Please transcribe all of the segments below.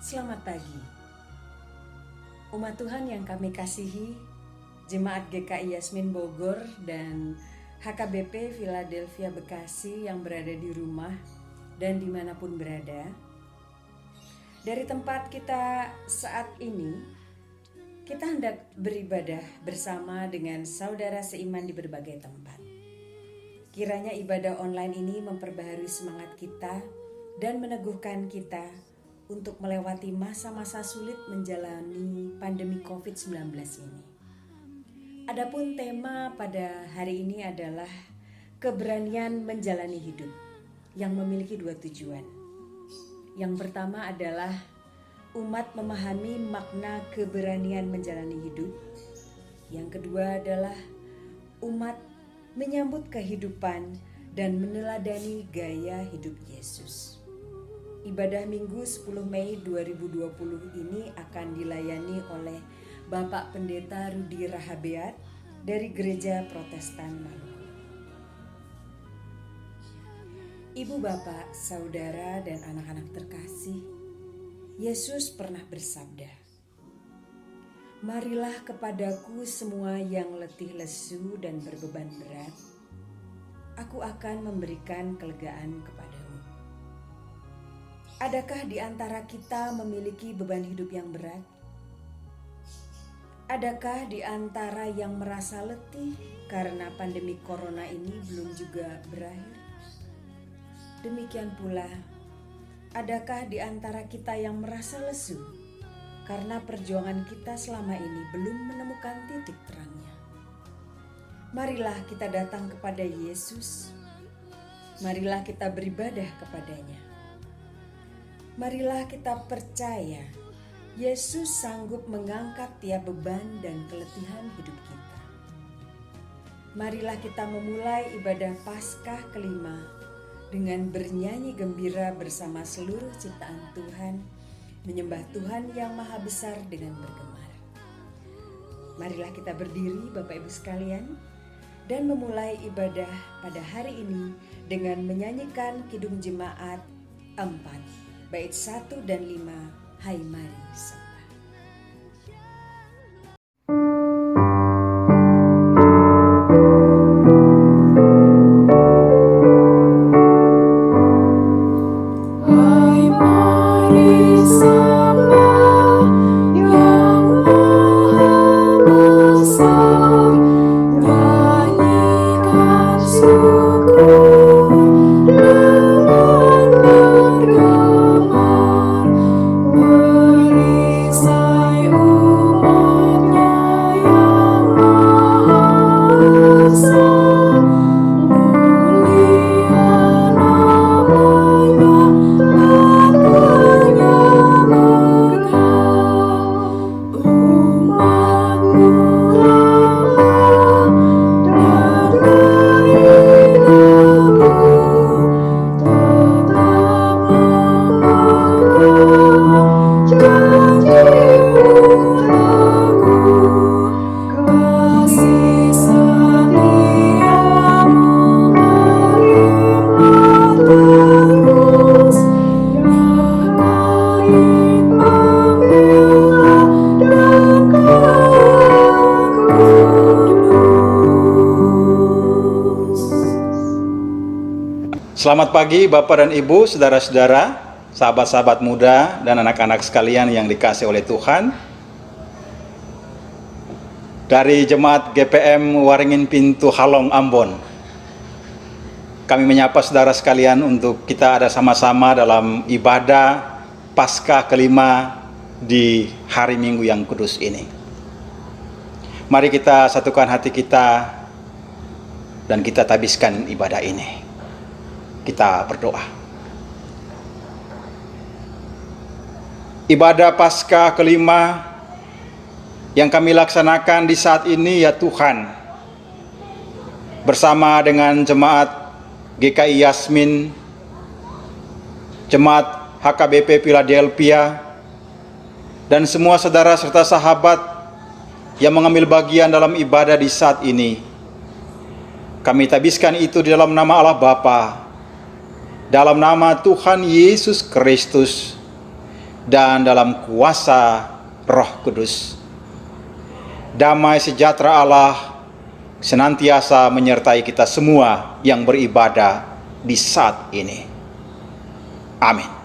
Selamat pagi. Umat Tuhan yang kami kasihi, Jemaat GKI Yasmin Bogor dan HKBP Philadelphia Bekasi yang berada di rumah dan dimanapun berada. Dari tempat kita saat ini, kita hendak beribadah bersama dengan saudara seiman di berbagai tempat. Kiranya ibadah online ini memperbaharui semangat kita dan meneguhkan kita untuk melewati masa-masa sulit menjalani pandemi COVID-19 ini. Adapun tema pada hari ini adalah keberanian menjalani hidup yang memiliki dua tujuan. Yang pertama adalah umat memahami makna keberanian menjalani hidup. Yang kedua adalah umat menyambut kehidupan dan meneladani gaya hidup Yesus. Ibadah Minggu 10 Mei 2020 ini akan dilayani oleh Bapak Pendeta Rudi Rahabeat dari Gereja Protestan Maluku. Ibu bapak, saudara dan anak-anak terkasih, Yesus pernah bersabda, "Marilah kepadaku semua yang letih lesu dan berbeban berat, aku akan memberikan kelegaan kepadamu." Adakah di antara kita memiliki beban hidup yang berat? Adakah di antara yang merasa letih karena pandemi corona ini belum juga berakhir? Demikian pula, adakah di antara kita yang merasa lesu karena perjuangan kita selama ini belum menemukan titik terangnya? Marilah kita datang kepada Yesus. Marilah kita beribadah kepadanya. Marilah kita percaya Yesus sanggup mengangkat tiap beban dan keletihan hidup kita. Marilah kita memulai ibadah Paskah kelima dengan bernyanyi gembira bersama seluruh ciptaan Tuhan, menyembah Tuhan yang Maha Besar dengan bergemar. Marilah kita berdiri Bapak Ibu sekalian dan memulai ibadah pada hari ini dengan menyanyikan Kidung Jemaat 4. Bait 1 dan 5, Hai Mari Sembah. Selamat pagi Bapak dan Ibu, saudara-saudara, sahabat-sahabat muda dan anak-anak sekalian yang dikasihi oleh Tuhan. Dari Jemaat GPM Waringin Pintu Halong Ambon, kami menyapa saudara sekalian untuk kita ada sama-sama dalam ibadah Paskah kelima di hari Minggu yang kudus ini. Mari kita satukan hati kita dan kita tabiskan ibadah ini. Kita berdoa. Ibadah Paskah kelima yang kami laksanakan di saat ini ya Tuhan, bersama dengan Jemaat GKI Yasmin, Jemaat HKBP Philadelphia, dan semua saudara serta sahabat yang mengambil bagian dalam ibadah di saat ini. Kami tabiskan itu di dalam nama Allah Bapa, dalam nama Tuhan Yesus Kristus, dan dalam kuasa Roh Kudus. Damai sejahtera Allah senantiasa menyertai kita semua yang beribadah di saat ini. Amin.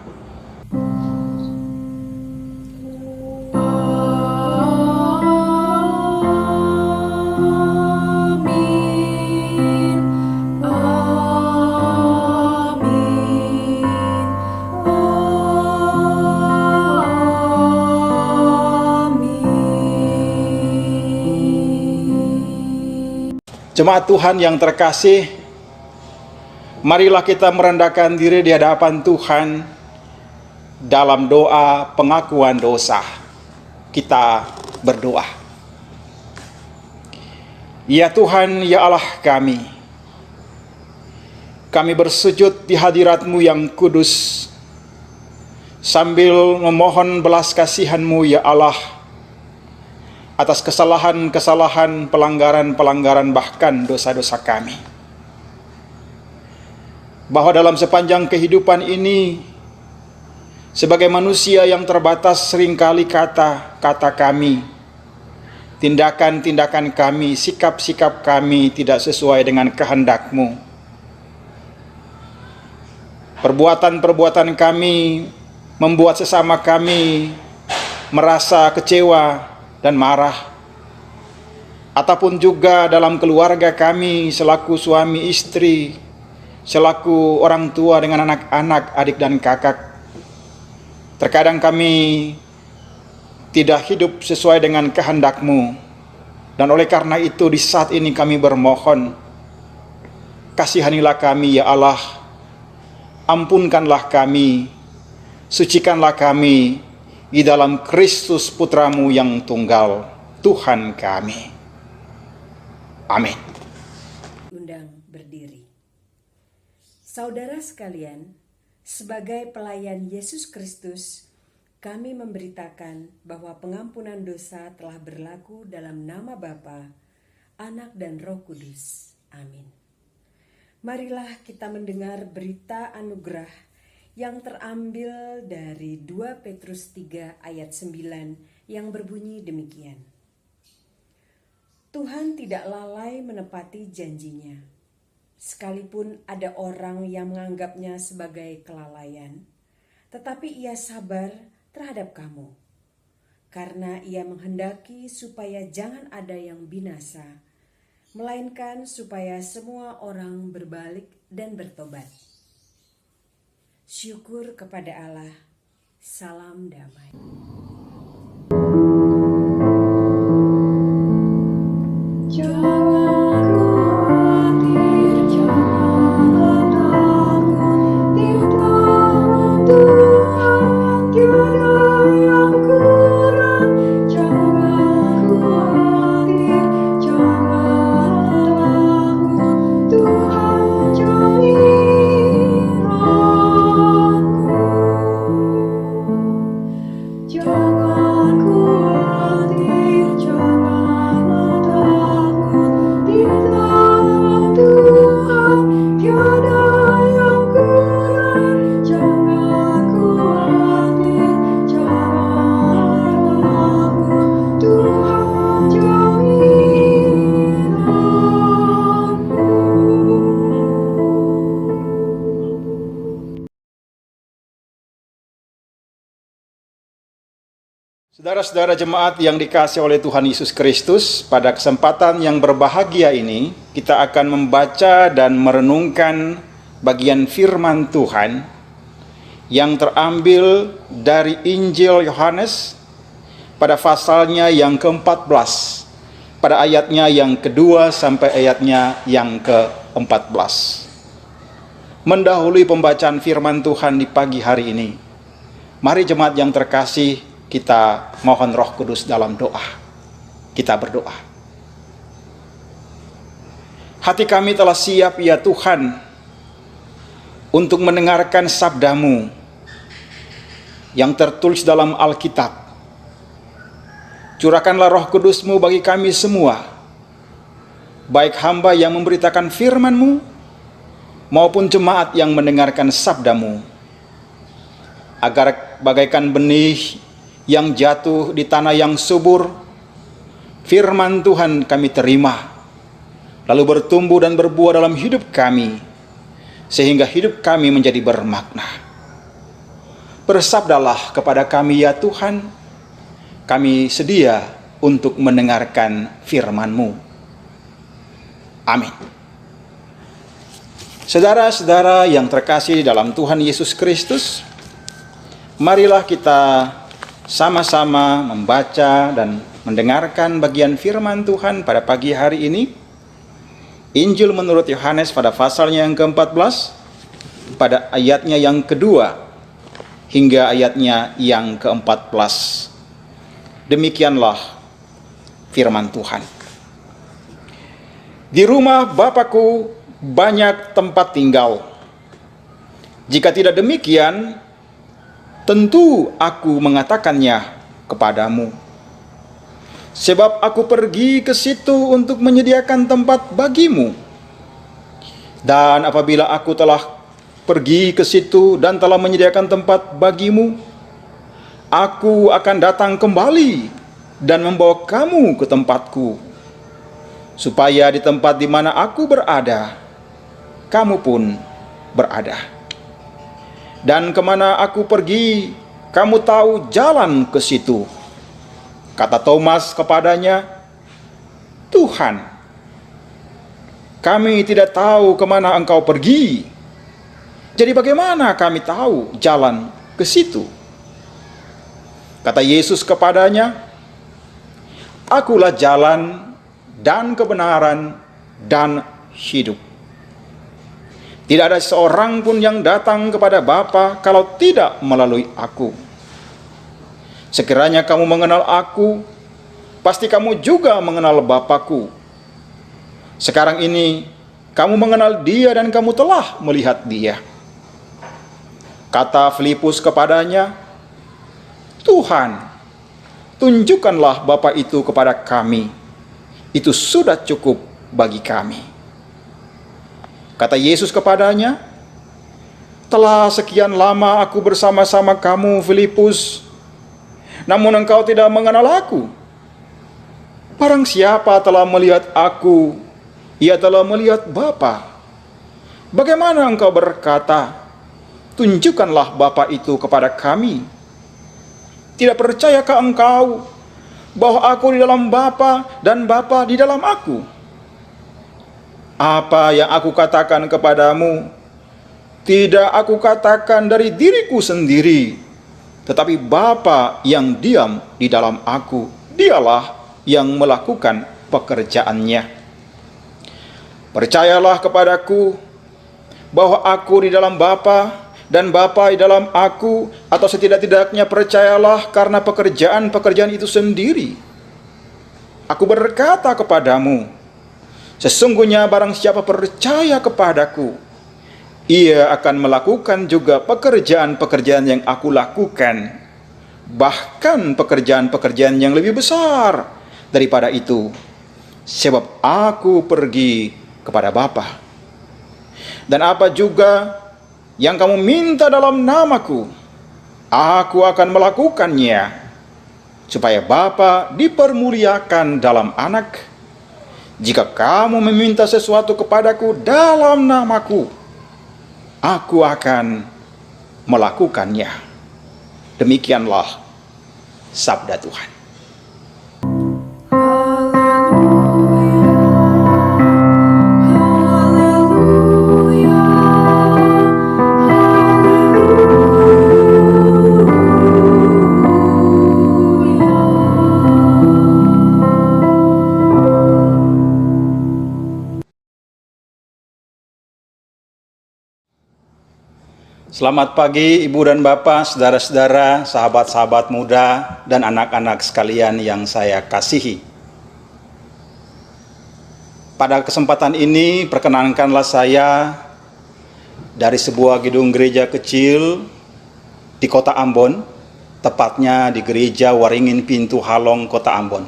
Jemaat Tuhan yang terkasih, marilah kita merendahkan diri di hadapan Tuhan dalam doa pengakuan dosa. Kita berdoa. Ya Tuhan, ya Allah kami bersujud di hadirat-Mu yang kudus, sambil memohon belas kasihan-Mu ya Allah, atas kesalahan-kesalahan, pelanggaran-pelanggaran, bahkan dosa-dosa kami. Bahwa dalam sepanjang kehidupan ini, sebagai manusia yang terbatas, seringkali kata-kata kami, tindakan-tindakan kami, sikap-sikap kami tidak sesuai dengan kehendak-Mu. Perbuatan-perbuatan kami membuat sesama kami merasa kecewa dan marah, ataupun juga dalam keluarga kami selaku suami istri, selaku orang tua dengan anak-anak, adik dan kakak. Terkadang kami tidak hidup sesuai dengan kehendak-Mu, dan oleh karena itu di saat ini kami bermohon, kasihanilah kami ya Allah, ampunkanlah kami, sucikanlah kami di dalam Kristus Putra-Mu yang tunggal, Tuhan kami. Amin. Undang berdiri. Saudara sekalian, sebagai pelayan Yesus Kristus, kami memberitakan bahwa pengampunan dosa telah berlaku dalam nama Bapa, Anak dan Roh Kudus. Amin. Marilah kita mendengar berita anugerah yang terambil dari 2 Petrus 3 ayat 9 yang berbunyi demikian. Tuhan tidak lalai menepati janjinya, sekalipun ada orang yang menganggapnya sebagai kelalaian, tetapi Ia sabar terhadap kamu, karena Ia menghendaki supaya jangan ada yang binasa, melainkan supaya semua orang berbalik dan bertobat. Syukur kepada Allah. Salam damai. Saudara-saudara jemaat yang dikasihi oleh Tuhan Yesus Kristus, pada kesempatan yang berbahagia ini, kita akan membaca dan merenungkan bagian firman Tuhan yang terambil dari Injil Yohanes pada pasalnya yang ke-14, pada ayatnya yang kedua sampai ayatnya yang ke-14. Mendahului pembacaan firman Tuhan di pagi hari ini, mari jemaat yang terkasih, kita mohon Roh Kudus dalam doa. Kita berdoa. Hati kami telah siap ya Tuhan untuk mendengarkan sabda-Mu yang tertulis dalam Alkitab. Curahkanlah Roh Kudus-Mu bagi kami semua, baik hamba yang memberitakan firman-Mu maupun jemaat yang mendengarkan sabda-Mu. agar bagaikan benih yang jatuh di tanah yang subur, firman Tuhan kami terima, lalu bertumbuh dan berbuah dalam hidup kami, sehingga hidup kami menjadi bermakna. Bersabdalah kepada kami ya Tuhan, kami sedia untuk mendengarkan firman-Mu. Amin. Saudara-saudara yang terkasih dalam Tuhan Yesus Kristus, marilah kita sama-sama membaca dan mendengarkan bagian firman Tuhan pada pagi hari ini. Injil menurut Yohanes pada pasalnya yang ke-14, pada ayatnya yang kedua hingga ayatnya yang ke-14. Demikianlah firman Tuhan. Di rumah Bapakku banyak tempat tinggal. Jika tidak demikian, tentu aku mengatakannya kepadamu. Sebab aku pergi ke situ untuk menyediakan tempat bagimu. Dan apabila aku telah pergi ke situ dan telah menyediakan tempat bagimu, aku akan datang kembali dan membawa kamu ke tempatku, supaya di tempat di mana aku berada, kamu pun berada. Dan kemana aku pergi, kamu tahu jalan ke situ. Kata Thomas kepadanya, Tuhan, kami tidak tahu kemana engkau pergi. Jadi bagaimana kami tahu jalan ke situ? Kata Yesus kepadanya, Akulah jalan dan kebenaran dan hidup. Tidak ada seorang pun yang datang kepada Bapa kalau tidak melalui aku. Sekiranya kamu mengenal aku, pasti kamu juga mengenal Bapa-Ku. Sekarang ini kamu mengenal Dia dan kamu telah melihat Dia. Kata Filipus kepadanya, Tuhan, tunjukkanlah Bapa itu kepada kami. Itu sudah cukup bagi kami. Kata Yesus kepadanya, telah sekian lama aku bersama-sama kamu, Filipus, namun engkau tidak mengenal aku. Barang siapa telah melihat aku, ia telah melihat Bapa. Bagaimana engkau berkata, tunjukkanlah Bapa itu kepada kami? Tidak percayakah engkau bahwa aku di dalam Bapa dan Bapa di dalam aku? Apa yang aku katakan kepadamu, tidak aku katakan dari diriku sendiri, tetapi Bapa yang diam di dalam aku, Dialah yang melakukan pekerjaannya. Percayalah kepadaku bahwa aku di dalam Bapa dan Bapa di dalam aku, atau setidak-tidaknya percayalah karena pekerjaan-pekerjaan itu sendiri. Aku berkata kepadamu, sesungguhnya barang siapa percaya kepadaku, ia akan melakukan juga pekerjaan-pekerjaan yang aku lakukan, bahkan pekerjaan-pekerjaan yang lebih besar daripada itu, sebab aku pergi kepada Bapa. Dan apa juga yang kamu minta dalam namaku, aku akan melakukannya, supaya Bapa dipermuliakan dalam Anak. Jika kamu meminta sesuatu kepadaku dalam namaku, aku akan melakukannya. Demikianlah sabda Tuhan. Selamat pagi Ibu dan Bapak, saudara-saudara, sahabat-sahabat muda, dan anak-anak sekalian yang saya kasihi. Pada kesempatan ini, perkenankanlah saya dari sebuah gedung gereja kecil di kota Ambon, tepatnya di gereja Waringin Pintu Halong, kota Ambon,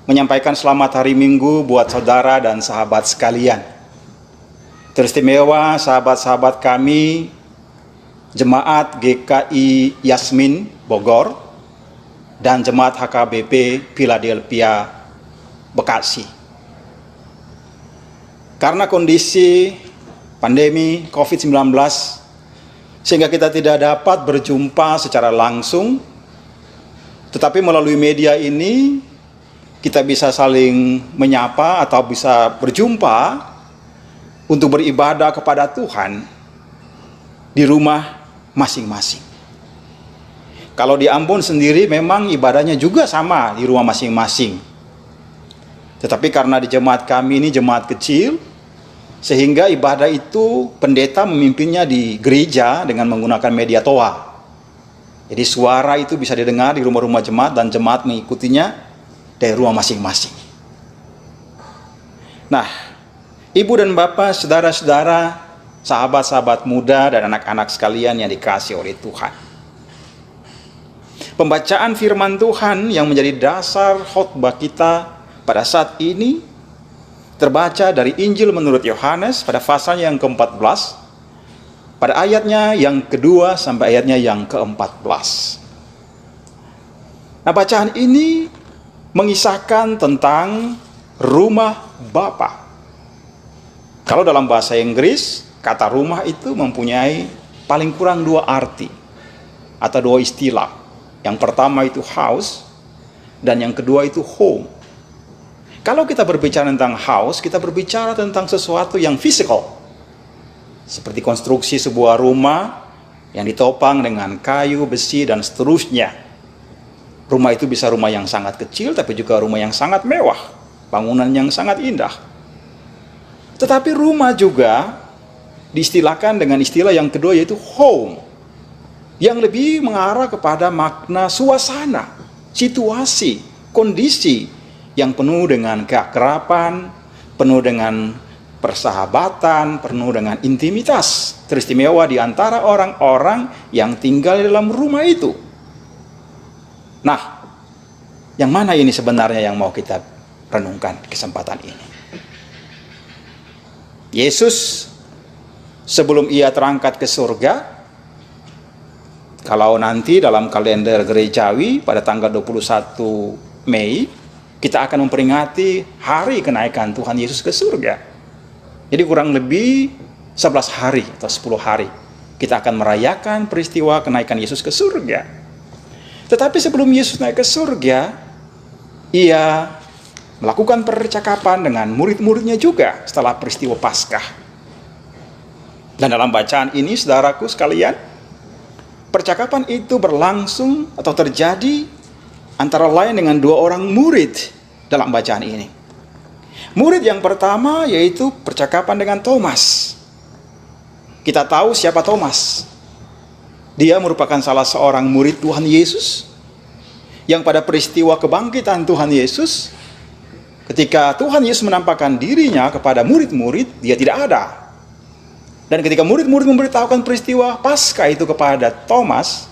menyampaikan selamat hari Minggu buat saudara dan sahabat sekalian. Teristimewa sahabat-sahabat kami Jemaat GKI Yasmin Bogor, dan Jemaat HKBP Philadelphia Bekasi. Karena kondisi pandemi COVID-19, sehingga kita tidak dapat berjumpa secara langsung, tetapi melalui media ini kita bisa saling menyapa atau bisa berjumpa untuk beribadah kepada Tuhan di rumah masing-masing. Kalau di Ambon sendiri memang ibadahnya juga sama di rumah masing-masing. Tetapi karena di jemaat kami ini jemaat kecil, sehingga ibadah itu pendeta memimpinnya di gereja dengan menggunakan media toa. Jadi suara itu bisa didengar di rumah-rumah jemaat dan jemaat mengikutinya dari rumah masing-masing. Nah, ibu dan bapak, saudara-saudara, sahabat-sahabat muda dan anak-anak sekalian yang dikasihi oleh Tuhan, pembacaan firman Tuhan yang menjadi dasar khotbah kita pada saat ini terbaca dari Injil menurut Yohanes pada pasalnya yang ke-14, pada ayatnya yang kedua sampai ayatnya yang ke-14. Nah, bacaan ini mengisahkan tentang rumah Bapa. Kalau dalam bahasa Inggris, kata rumah itu mempunyai paling kurang dua arti atau dua istilah. Yang pertama itu house, dan yang kedua itu home. Kalau kita berbicara tentang house, kita berbicara tentang sesuatu yang physical, seperti konstruksi sebuah rumah yang ditopang dengan kayu, besi, dan seterusnya. Rumah itu bisa rumah yang sangat kecil, tapi juga rumah yang sangat mewah, bangunan yang sangat indah. Tetapi rumah juga diistilahkan dengan istilah yang kedua, yaitu home, yang lebih mengarah kepada makna suasana, situasi, kondisi yang penuh dengan keakraban, penuh dengan persahabatan, penuh dengan intimitas teristimewa di antara orang-orang yang tinggal di dalam rumah itu. Nah, yang mana ini sebenarnya yang mau kita renungkan di kesempatan ini? Yesus sebelum ia terangkat ke surga, kalau nanti dalam kalender gerejawi pada tanggal 21 Mei, kita akan memperingati hari kenaikan Tuhan Yesus ke surga. Jadi kurang lebih 11 hari atau 10 hari kita akan merayakan peristiwa kenaikan Yesus ke surga. Tetapi sebelum Yesus naik ke surga, ia melakukan percakapan dengan murid-muridnya juga setelah peristiwa Paskah. Dan dalam bacaan ini, saudaraku sekalian, percakapan itu berlangsung atau terjadi antara lain dengan dua orang murid dalam bacaan ini. Murid yang pertama yaitu percakapan dengan Thomas. Kita tahu siapa Thomas. Dia merupakan salah seorang murid Tuhan Yesus yang pada peristiwa kebangkitan Tuhan Yesus, ketika Tuhan Yesus menampakkan dirinya kepada murid-murid, dia tidak ada. Dan ketika murid-murid memberitahukan peristiwa Paskah itu kepada Thomas,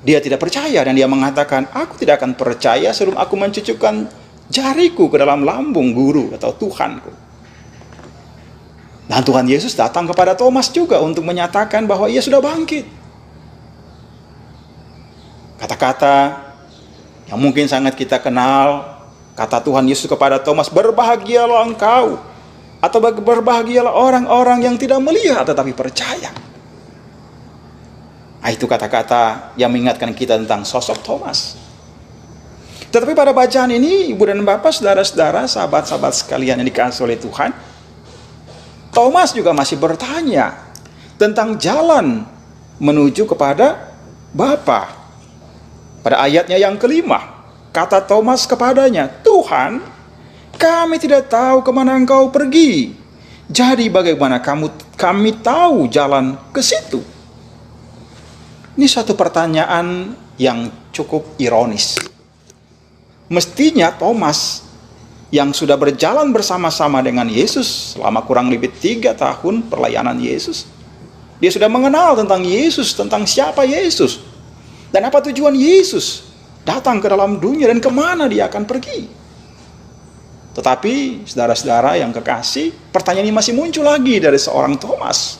dia tidak percaya dan dia mengatakan, aku tidak akan percaya sebelum aku mencucukkan jariku ke dalam lambung guru atau Tuhanku. Dan Tuhan Yesus datang kepada Thomas juga untuk menyatakan bahwa ia sudah bangkit. Kata-kata yang mungkin sangat kita kenal, kata Tuhan Yesus kepada Thomas, berbahagialah engkau, atau berbahagialah orang-orang yang tidak melihat tetapi percaya. Nah, itu kata-kata yang mengingatkan kita tentang sosok Thomas. Tetapi pada bacaan ini, ibu dan bapak, saudara-saudara, sahabat-sahabat sekalian yang dikasihi oleh Tuhan, Thomas juga masih bertanya tentang jalan menuju kepada Bapa. Pada ayatnya yang kelima, kata Thomas kepadanya, Tuhan, kami tidak tahu kemana engkau pergi. Jadi bagaimana kami tahu jalan ke situ? Ini suatu pertanyaan yang cukup ironis. Mestinya Thomas yang sudah berjalan bersama-sama dengan Yesus selama kurang lebih 3 tahun pelayanan Yesus, dia sudah mengenal tentang Yesus, tentang siapa Yesus, dan apa tujuan Yesus datang ke dalam dunia dan kemana dia akan pergi. Tetapi saudara-saudara yang kekasih, pertanyaan ini masih muncul lagi dari seorang Thomas.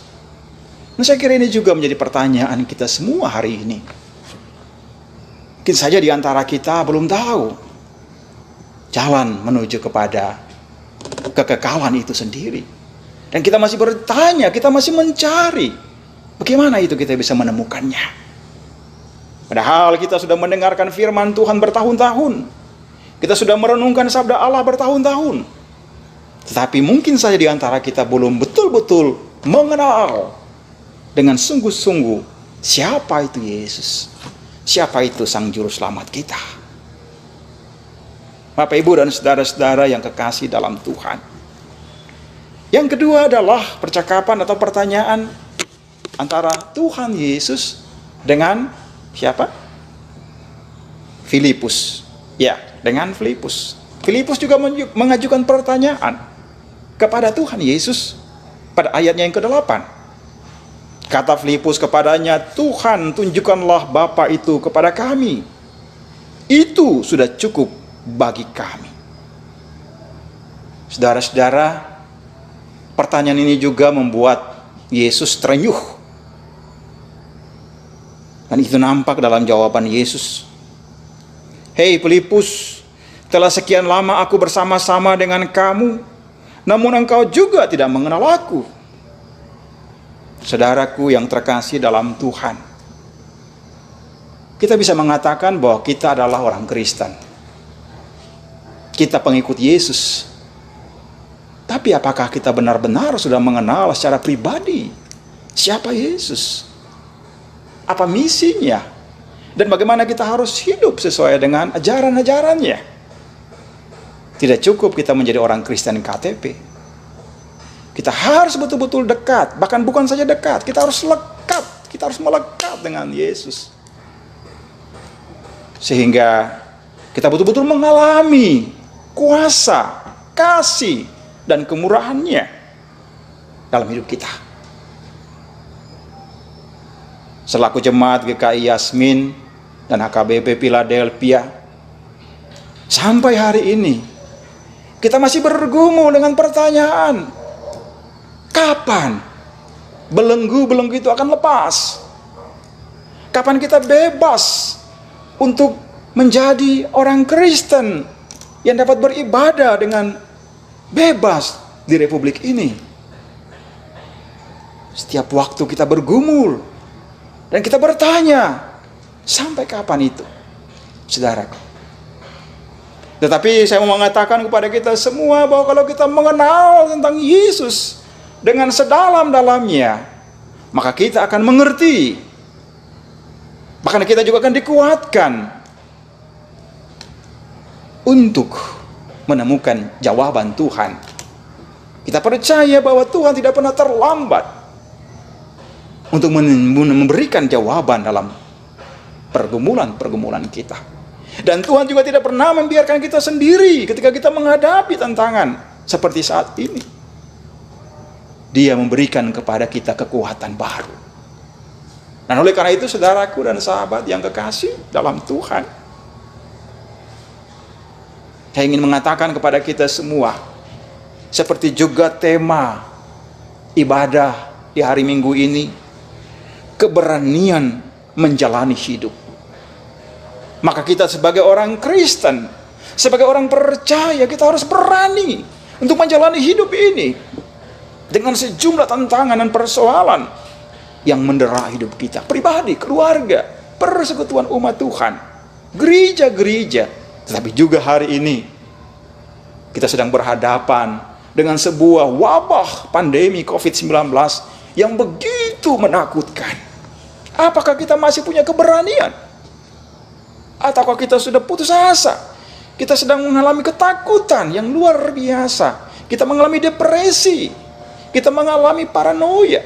Nah, saya kira ini juga menjadi pertanyaan kita semua hari ini. Mungkin saja di antara kita belum tahu jalan menuju kepada kekekalan itu sendiri. Dan kita masih bertanya, kita masih mencari bagaimana itu kita bisa menemukannya. Padahal kita sudah mendengarkan firman Tuhan bertahun-tahun. Kita sudah merenungkan sabda Allah bertahun-tahun. Tetapi mungkin saja di antara kita belum betul-betul mengenal dengan sungguh-sungguh siapa itu Yesus. Siapa itu Sang Juru Selamat kita. Bapak, Ibu, dan saudara-saudara yang kekasih dalam Tuhan. Yang kedua adalah percakapan atau pertanyaan antara Tuhan Yesus dengan siapa? Filipus. Ya, dengan Filipus. Filipus juga mengajukan pertanyaan kepada Tuhan Yesus pada ayatnya yang ke-8. Kata Filipus kepadanya, "Tuhan, tunjukkanlah Bapa itu kepada kami. Itu sudah cukup bagi kami." Saudara-saudara, pertanyaan ini juga membuat Yesus terenyuh. Dan itu nampak dalam jawaban Yesus. "Hei Filipus, telah sekian lama aku bersama-sama dengan kamu, namun engkau juga tidak mengenal aku." Saudaraku yang terkasih dalam Tuhan, kita bisa mengatakan bahwa kita adalah orang Kristen. Kita pengikut Yesus. Tapi apakah kita benar-benar sudah mengenal secara pribadi siapa Yesus? Apa misinya? Dan bagaimana kita harus hidup sesuai dengan ajaran-ajarannya? Tidak cukup kita menjadi orang Kristen KTP. Kita harus betul-betul dekat. Bahkan bukan saja dekat, kita harus lekat. Kita harus melekat dengan Yesus. Sehingga kita betul-betul mengalami kuasa, kasih, dan kemurahannya dalam hidup kita. Selaku jemaat GKI Yasmin dan HKBP Philadelphia, sampai hari ini kita masih bergumul dengan pertanyaan, kapan belenggu-belenggu itu akan lepas? Kapan kita bebas untuk menjadi orang Kristen yang dapat beribadah dengan bebas di republik ini? Setiap waktu kita bergumul dan kita bertanya, sampai kapan itu, saudaraku? Tetapi saya mau mengatakan kepada kita semua bahwa kalau kita mengenal tentang Yesus dengan sedalam-dalamnya, maka kita akan mengerti. Bahkan kita juga akan dikuatkan untuk menemukan jawaban Tuhan. Kita percaya bahwa Tuhan tidak pernah terlambat untuk memberikan jawaban dalam pergumulan-pergumulan kita. Dan Tuhan juga tidak pernah membiarkan kita sendiri ketika kita menghadapi tantangan seperti saat ini. Dia memberikan kepada kita kekuatan baru. Dan oleh karena itu, saudaraku dan sahabat yang kekasih dalam Tuhan, saya ingin mengatakan kepada kita semua, seperti juga tema ibadah di hari Minggu ini, keberanian menjalani hidup. Maka kita sebagai orang Kristen, sebagai orang percaya, kita harus berani untuk menjalani hidup ini dengan sejumlah tantangan dan persoalan yang mendera hidup kita, pribadi, keluarga, persekutuan umat Tuhan, gereja-gereja. Tetapi juga hari ini kita sedang berhadapan dengan sebuah wabah pandemi COVID-19 yang begitu menakutkan. Apakah kita masih punya keberanian? Ataukah kita sudah putus asa? Kita sedang mengalami ketakutan yang luar biasa. Kita mengalami depresi. Kita mengalami paranoia.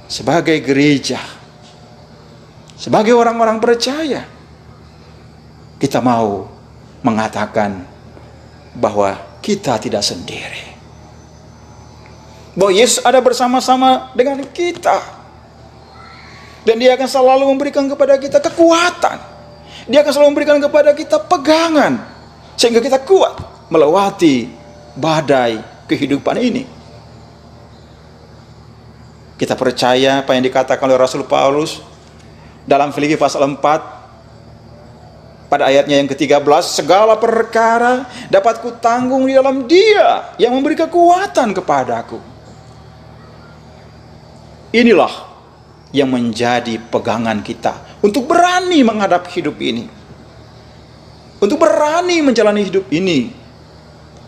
Sebagai gereja, sebagai orang-orang percaya, kita mau mengatakan bahwa kita tidak sendiri. Bahwa Yesus ada bersama-sama dengan kita. Dan Dia akan selalu memberikan kepada kita kekuatan. Dia akan selalu memberikan kepada kita pegangan, sehingga kita kuat melewati badai kehidupan ini. Kita percaya apa yang dikatakan oleh Rasul Paulus dalam Filipi pasal 4 pada ayatnya yang ke-13, segala perkara dapat kutanggung di dalam Dia yang memberi kekuatan kepadaku. Inilah yang menjadi pegangan kita untuk berani menghadapi hidup ini, untuk berani menjalani hidup ini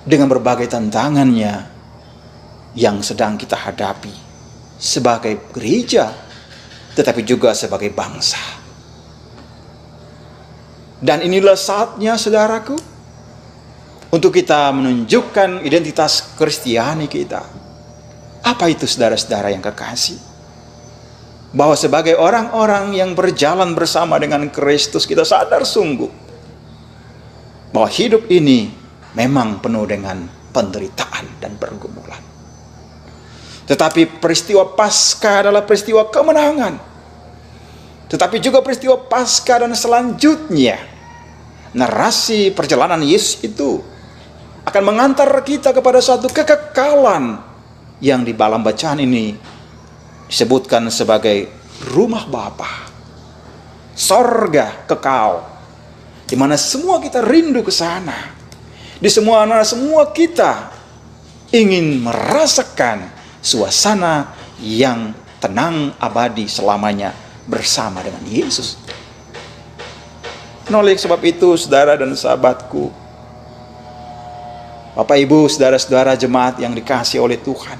dengan berbagai tantangannya yang sedang kita hadapi sebagai gereja, tetapi juga sebagai bangsa. Dan inilah saatnya, saudaraku, untuk kita menunjukkan identitas Kristiani kita. Apa itu, saudara-saudara yang kekasih? Bahwa sebagai orang-orang yang berjalan bersama dengan Kristus, kita sadar sungguh bahwa hidup ini memang penuh dengan penderitaan dan pergumulan. Tetapi peristiwa Paskah adalah peristiwa kemenangan. Tetapi juga peristiwa Paskah dan selanjutnya, narasi perjalanan Yesus itu akan mengantar kita kepada suatu kekekalan yang di dalam bacaan ini disebutkan sebagai rumah Bapa, sorga kekal, di mana semua kita rindu ke sana. Di semua kita ingin merasakan suasana yang tenang abadi selamanya bersama dengan Yesus. Oleh sebab itu, saudara dan sahabatku, Bapak Ibu, saudara-saudara jemaat yang dikasihi oleh Tuhan,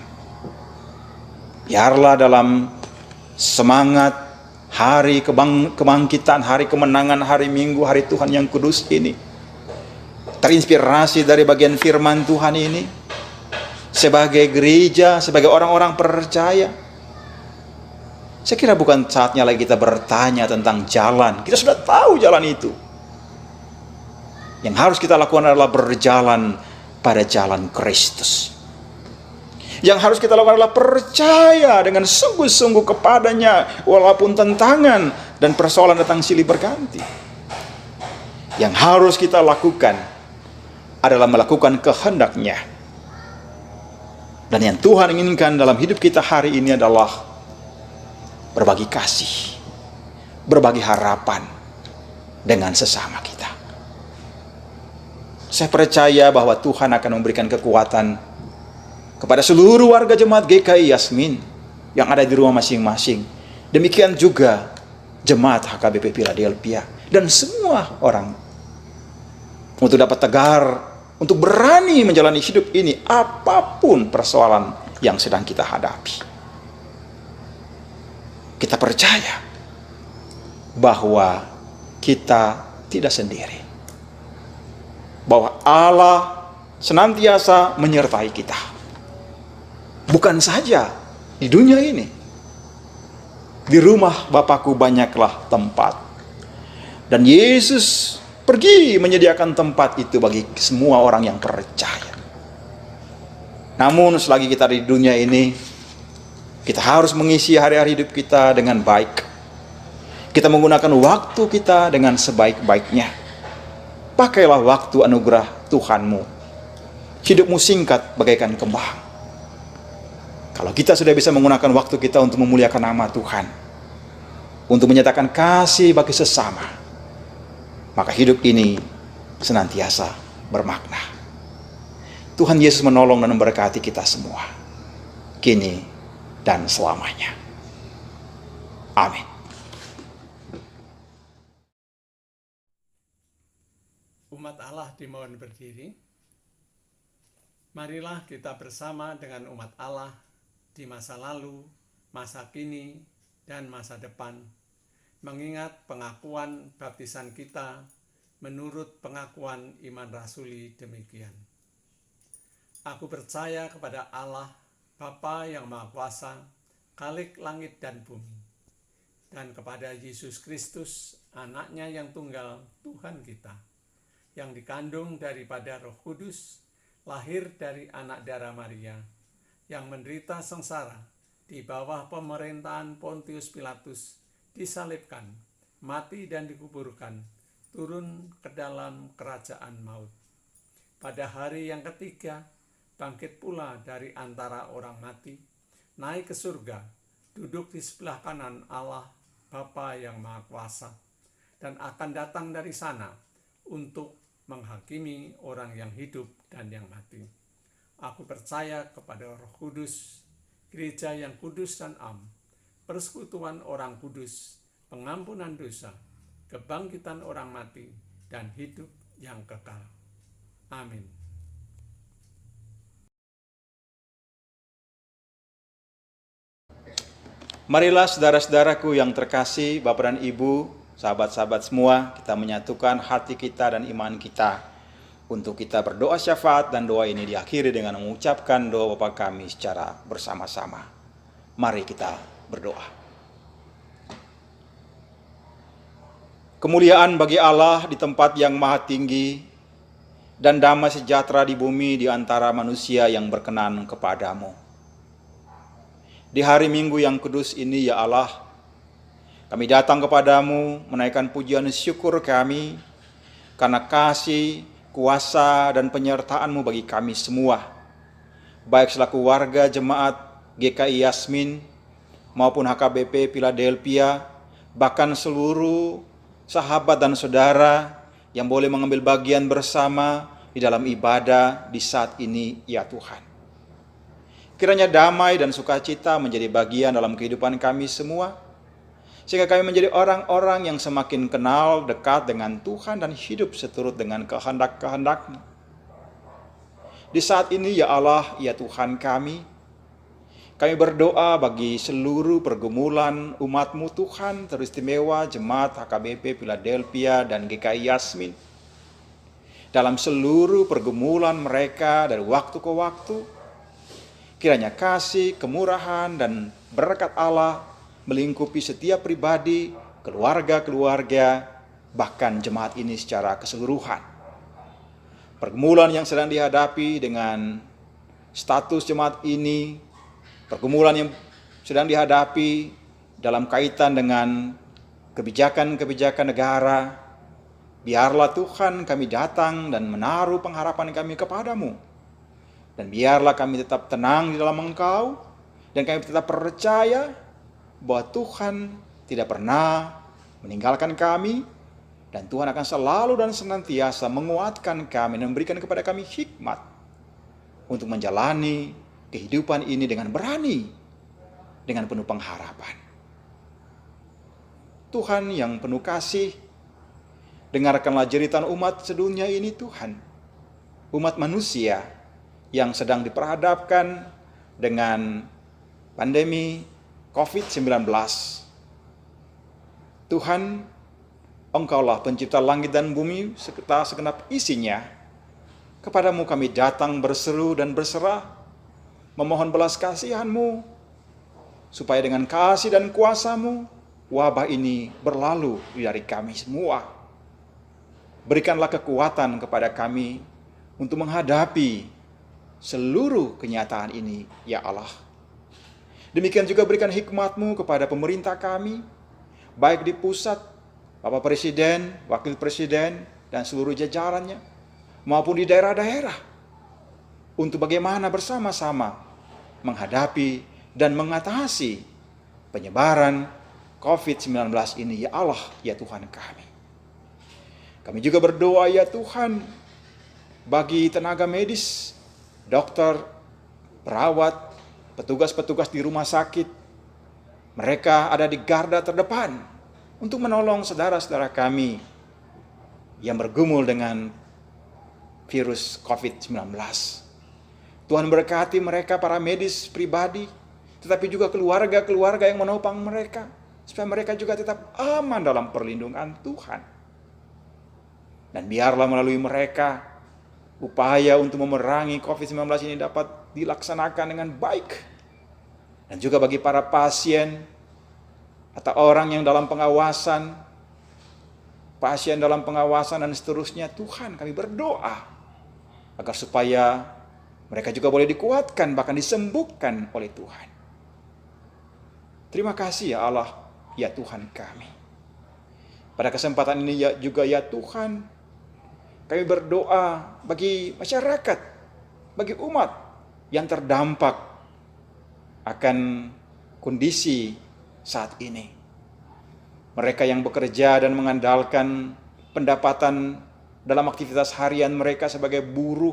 biarlah dalam semangat hari kebangkitan, hari kemenangan, hari Minggu, hari Tuhan yang kudus ini, terinspirasi dari bagian firman Tuhan ini, sebagai gereja, sebagai orang-orang percaya, saya kira bukan saatnya lagi kita bertanya tentang jalan. Kita sudah tahu jalan itu. Yang harus kita lakukan adalah berjalan pada jalan Kristus. Yang harus kita lakukan adalah percaya dengan sungguh-sungguh kepadanya, walaupun tantangan dan persoalan datang silih berganti. Yang harus kita lakukan adalah melakukan kehendak-Nya. Dan yang Tuhan inginkan dalam hidup kita hari ini adalah berbagi kasih, berbagi harapan dengan sesama kita. Saya percaya bahwa Tuhan akan memberikan kekuatan kepada seluruh warga jemaat GKI Yasmin yang ada di rumah masing-masing. Demikian juga jemaat HKBP Philadelphia dan semua orang, untuk dapat tegar, untuk berani menjalani hidup ini apapun persoalan yang sedang kita hadapi. Kita percaya bahwa kita tidak sendiri, bahwa Allah senantiasa menyertai kita, bukan saja di dunia ini. Di rumah Bapakku banyaklah tempat, dan Yesus pergi menyediakan tempat itu bagi semua orang yang percaya. Namun selagi kita di dunia ini, kita harus mengisi hari-hari hidup kita dengan baik. Kita menggunakan waktu kita dengan sebaik-baiknya. Pakailah waktu anugerah Tuhanmu. Hidupmu singkat bagaikan kembang. Kalau kita sudah bisa menggunakan waktu kita untuk memuliakan nama Tuhan, untuk menyatakan kasih bagi sesama, maka hidup ini senantiasa bermakna. Tuhan Yesus menolong dan memberkati kita semua, kini dan selamanya. Amin. Umat Allah dimohon berdiri. Marilah kita bersama dengan umat Allah di masa lalu, masa kini, dan masa depan, mengingat pengakuan baptisan kita menurut pengakuan iman rasuli demikian. Aku percaya kepada Allah, Bapa yang Maha Kuasa, Khalik langit dan bumi, dan kepada Yesus Kristus, anaknya yang tunggal, Tuhan kita, yang dikandung daripada Roh Kudus, lahir dari anak darah Maria, yang menderita sengsara di bawah pemerintahan Pontius Pilatus, disalibkan, mati dan dikuburkan, turun ke dalam kerajaan maut. Pada hari yang ketiga, bangkit pula dari antara orang mati, naik ke surga, duduk di sebelah kanan Allah Bapa yang Maha Kuasa, dan akan datang dari sana untuk menghakimi orang yang hidup dan yang mati. Aku percaya kepada Roh Kudus, gereja yang kudus dan am, persekutuan orang kudus, pengampunan dosa, kebangkitan orang mati, dan hidup yang kekal. Amin. Marilah saudara-saudaraku yang terkasih, Bapak dan Ibu, sahabat-sahabat semua, kita menyatukan hati kita dan iman kita untuk kita berdoa syafaat, dan doa ini diakhiri dengan mengucapkan doa Bapa kami secara bersama-sama. Mari kita berdoa. Kemuliaan bagi Allah di tempat yang maha tinggi, dan damai sejahtera di bumi di antara manusia yang berkenan kepadamu. Di hari Minggu yang kudus ini, ya Allah, kami datang kepadamu menaikkan pujian syukur kami karena kasih, kuasa, dan penyertaan-Mu bagi kami semua, baik selaku warga jemaat GKI Yasmin maupun HKBP Philadelphia, bahkan seluruh sahabat dan saudara yang boleh mengambil bagian bersama di dalam ibadah di saat ini, ya Tuhan. Kiranya damai dan sukacita menjadi bagian dalam kehidupan kami semua, sehingga kami menjadi orang-orang yang semakin kenal dekat dengan Tuhan dan hidup seturut dengan kehendak-kehendak-Mu. Di saat ini, ya Allah, ya Tuhan kami berdoa bagi seluruh pergumulan umat-Mu Tuhan, teristimewa jemaat HKBP Philadelphia dan GKI Yasmin. Dalam seluruh pergumulan mereka dari waktu ke waktu, kiranya kasih, kemurahan, dan berkat Allah melingkupi setiap pribadi, keluarga-keluarga, bahkan jemaat ini secara keseluruhan. Pergumulan yang sedang dihadapi dengan status jemaat ini, pergumulan yang sedang dihadapi dalam kaitan dengan kebijakan-kebijakan negara, biarlah Tuhan kami datang dan menaruh pengharapan kami kepadamu. Dan biarlah kami tetap tenang di dalam Engkau, dan kami tetap percaya bahwa Tuhan tidak pernah meninggalkan kami, dan Tuhan akan selalu dan senantiasa menguatkan kami dan memberikan kepada kami hikmat untuk menjalani kehidupan ini dengan berani, dengan penuh pengharapan. Tuhan yang penuh kasih, dengarkanlah jeritan umat sedunia ini Tuhan, umat manusia yang sedang diperhadapkan dengan pandemi COVID-19. Tuhan, Engkaulah pencipta langit dan bumi serta segenap isinya. Kepadamu kami datang berseru dan berserah, memohon belas kasihan-Mu, supaya dengan kasih dan kuasa-Mu, wabah ini berlalu dari kami semua. Berikanlah kekuatan kepada kami untuk menghadapi seluruh kenyataan ini, ya Allah. Demikian juga berikan hikmat-Mu kepada pemerintah kami, baik di pusat, Bapak Presiden, Wakil Presiden, dan seluruh jajarannya, maupun di daerah-daerah, untuk bagaimana bersama-sama menghadapi dan mengatasi penyebaran COVID-19 ini, ya Allah, ya Tuhan kami. Kami juga berdoa, ya Tuhan, bagi tenaga medis, dokter, perawat, petugas-petugas di rumah sakit. Mereka ada di garda terdepan untuk menolong saudara-saudara kami yang bergumul dengan virus COVID-19. Tuhan berkati mereka, para medis pribadi, tetapi juga keluarga-keluarga yang menopang mereka, supaya mereka juga tetap aman dalam perlindungan Tuhan. Dan biarlah melalui mereka upaya untuk memerangi COVID-19 ini dapat dilaksanakan dengan baik. Dan juga bagi para pasien atau orang yang dalam pengawasan, pasien dalam pengawasan dan seterusnya, Tuhan kami berdoa agar supaya mereka juga boleh dikuatkan, bahkan disembuhkan oleh Tuhan. Terima kasih, ya Allah, ya Tuhan kami. Pada kesempatan ini juga, ya Tuhan, kami berdoa bagi masyarakat, bagi umat yang terdampak akan kondisi saat ini. Mereka yang bekerja dan mengandalkan pendapatan dalam aktivitas harian mereka sebagai buruh,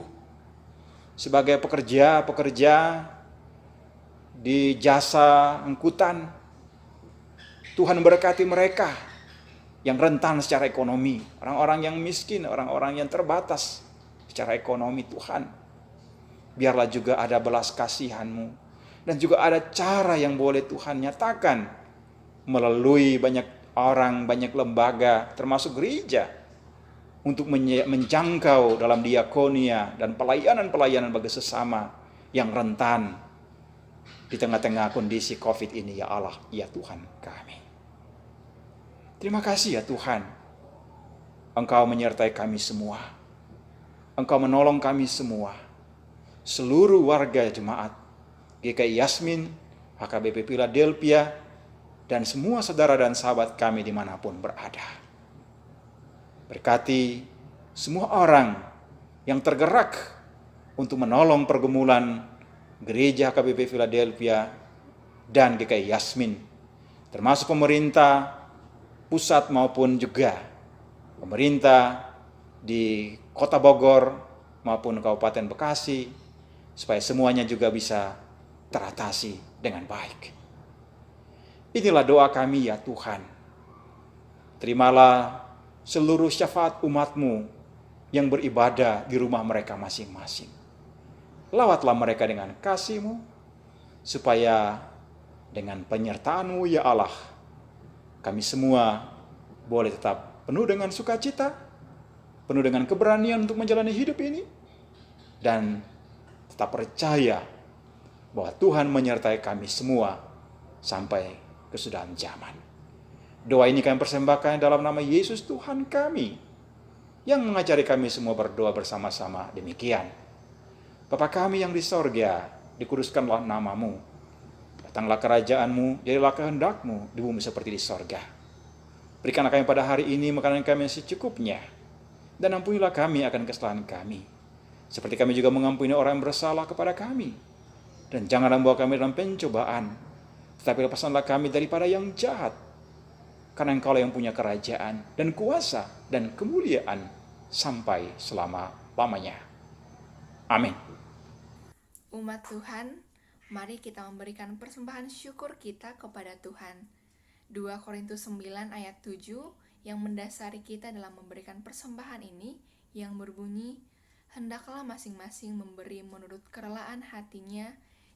sebagai pekerja di jasa angkutan. Tuhan berkati mereka yang rentan secara ekonomi, orang-orang yang miskin, orang-orang yang terbatas secara ekonomi. Tuhan, biarlah juga ada belas kasihan-Mu, dan juga ada cara yang boleh Tuhan nyatakan melalui banyak orang, banyak lembaga, termasuk gereja, untuk menjangkau dalam diakonia dan pelayanan-pelayanan bagi sesama yang rentan di tengah-tengah kondisi COVID ini. Ya Allah, ya Tuhan kami. Terima kasih ya Tuhan, Engkau menyertai kami semua. Engkau menolong kami semua. Seluruh warga jemaat GKI Yasmin, HKBP Philadelphia, dan semua saudara dan sahabat kami dimanapun berada. Berkati semua orang yang tergerak untuk menolong pergumulan gereja HKBP Philadelphia dan GKI Yasmin, termasuk pemerintah pusat maupun juga pemerintah di Kota Bogor maupun Kabupaten Bekasi, supaya semuanya juga bisa teratasi dengan baik. Inilah doa kami ya Tuhan. Terimalah seluruh syafaat umat-Mu yang beribadah di rumah mereka masing-masing. Lawatlah mereka dengan kasih-Mu, supaya dengan penyertaan-Mu ya Allah, kami semua boleh tetap penuh dengan sukacita, penuh dengan keberanian untuk menjalani hidup ini, dan tetap percaya bahwa Tuhan menyertai kami semua sampai kesudahan zaman. Doa ini kami persembahkan dalam nama Yesus Tuhan kami, yang mengajari kami semua berdoa bersama-sama demikian. Bapa kami yang di sorga, dikuduskanlah nama-Mu. Datanglah kerajaan-Mu, jadilah kehendak-Mu di bumi seperti di sorga. Berikanlah kami pada hari ini makanan kami yang secukupnya, dan ampunilah kami akan kesalahan kami, seperti kami juga mengampuni orang yang bersalah kepada kami. Dan janganlah membawa kami dalam pencobaan, tetapi lepaskanlah kami daripada yang jahat. Karena Engkau yang punya kerajaan dan kuasa dan kemuliaan sampai selama-lamanya. Amin. Umat Tuhan, mari kita memberikan persembahan syukur kita kepada Tuhan. 2 Korintus 9 ayat 7 yang mendasari kita dalam memberikan persembahan ini, yang berbunyi, hendaklah masing-masing memberi menurut kerelaan hatinya,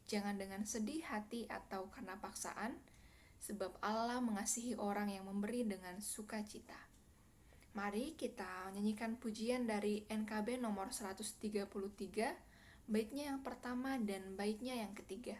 jangan dengan sedih hati atau karena paksaan, sebab Allah mengasihi orang yang memberi dengan sukacita. Mari kita nyanyikan pujian dari NKB nomor 133, baitnya yang pertama dan baitnya yang ketiga.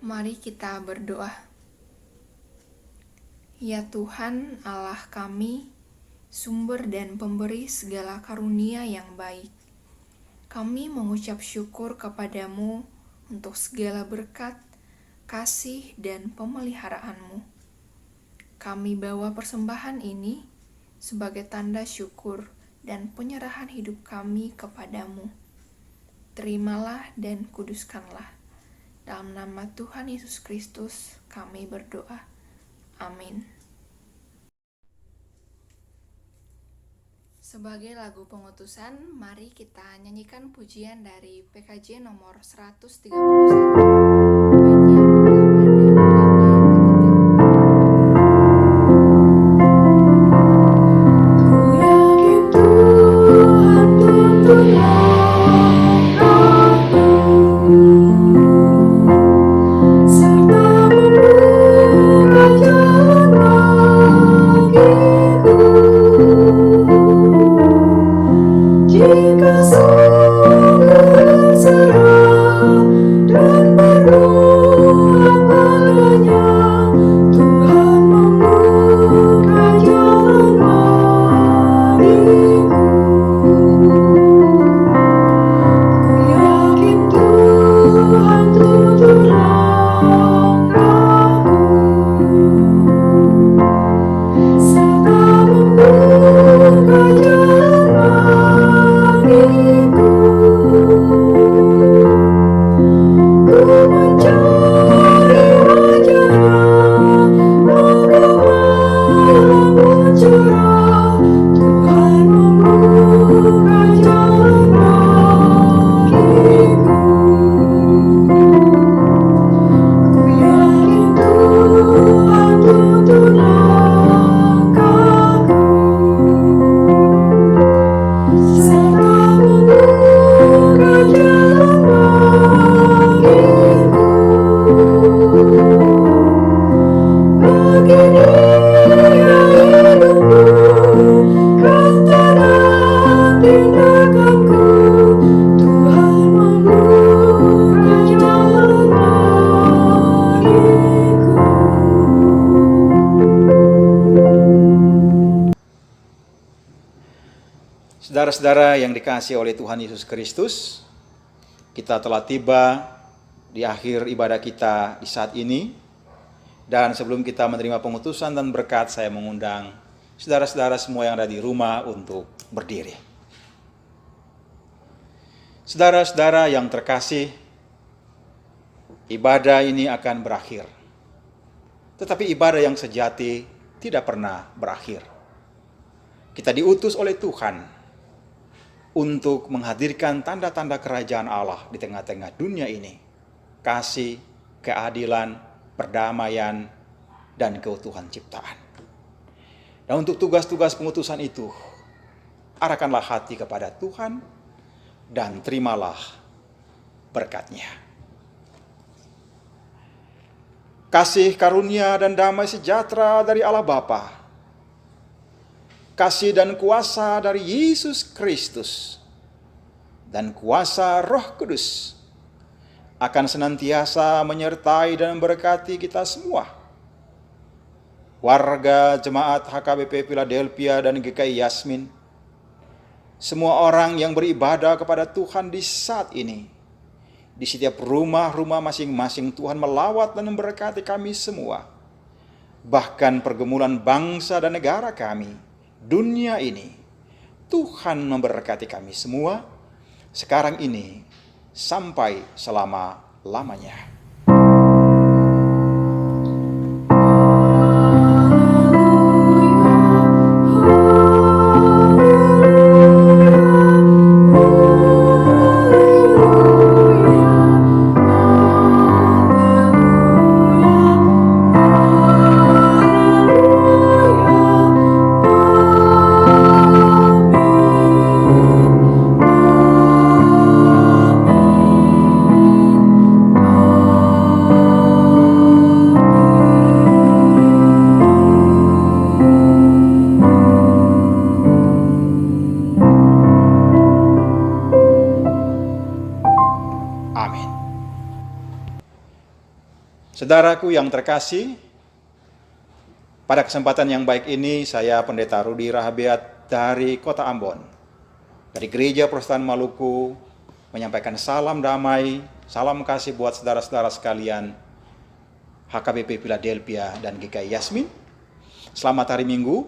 Mari kita berdoa. Ya Tuhan Allah kami, sumber dan pemberi segala karunia yang baik. Kami mengucap syukur kepadamu untuk segala berkat, kasih, dan pemeliharaanmu. Kami bawa persembahan ini sebagai tanda syukur dan penyerahan hidup kami kepadamu. Terimalah dan kuduskanlah. Dalam nama Tuhan Yesus Kristus kami berdoa. Amin. Sebagai lagu pengutusan, mari kita nyanyikan pujian dari PKJ nomor 131, bait yang pertama dan baitnya yang ketiga. Saudara-saudara yang dikasihi oleh Tuhan Yesus Kristus, kita telah tiba di akhir ibadah kita di saat ini. Dan sebelum kita menerima pengutusan dan berkat, saya mengundang saudara-saudara semua yang ada di rumah untuk berdiri. Saudara-saudara yang terkasih, ibadah ini akan berakhir. Tetapi ibadah yang sejati tidak pernah berakhir. Kita diutus oleh Tuhan untuk menghadirkan tanda-tanda kerajaan Allah di tengah-tengah dunia ini. Kasih, keadilan, perdamaian, dan keutuhan ciptaan. Dan untuk tugas-tugas pengutusan itu, arahkanlah hati kepada Tuhan dan terimalah berkat-Nya. Kasih karunia dan damai sejahtera dari Allah Bapa, kasih dan kuasa dari Yesus Kristus, dan kuasa Roh Kudus akan senantiasa menyertai dan memberkati kita semua. Warga jemaat HKBP Philadelphia dan GKI Yasmin, semua orang yang beribadah kepada Tuhan di saat ini, di setiap rumah-rumah masing-masing, Tuhan melawat dan memberkati kami semua. Bahkan pergumulan bangsa dan negara kami, dunia ini, Tuhan memberkati kami semua, sekarang ini, sampai selama-lamanya. Saudaraku yang terkasih, pada kesempatan yang baik ini saya Pendeta Rudi Rahabeat dari Kota Ambon, dari Gereja Protestan Maluku, menyampaikan salam damai, salam kasih buat saudara-saudara sekalian HKBP Philadelphia dan GKI Yasmin. Selamat hari Minggu,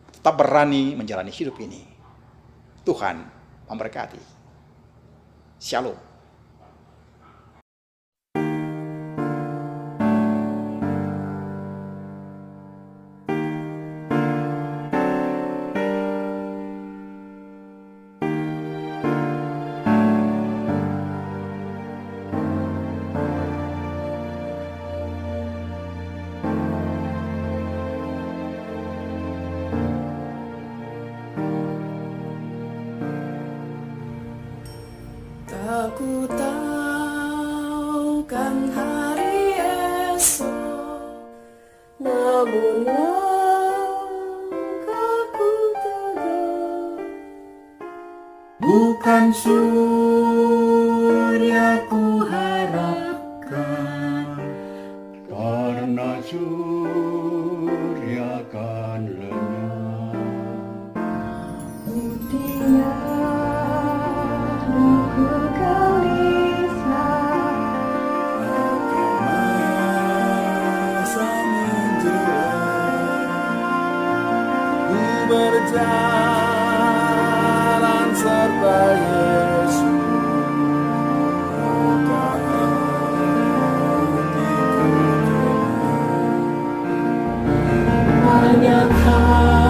tetap berani menjalani hidup ini. Tuhan memberkati. Shalom. Aku tahu kan hari esok, namun langkahku teguh. Bukan surya ku harapkan, karena surya kan lenyap. Berjalan serta Yesus, banyak hal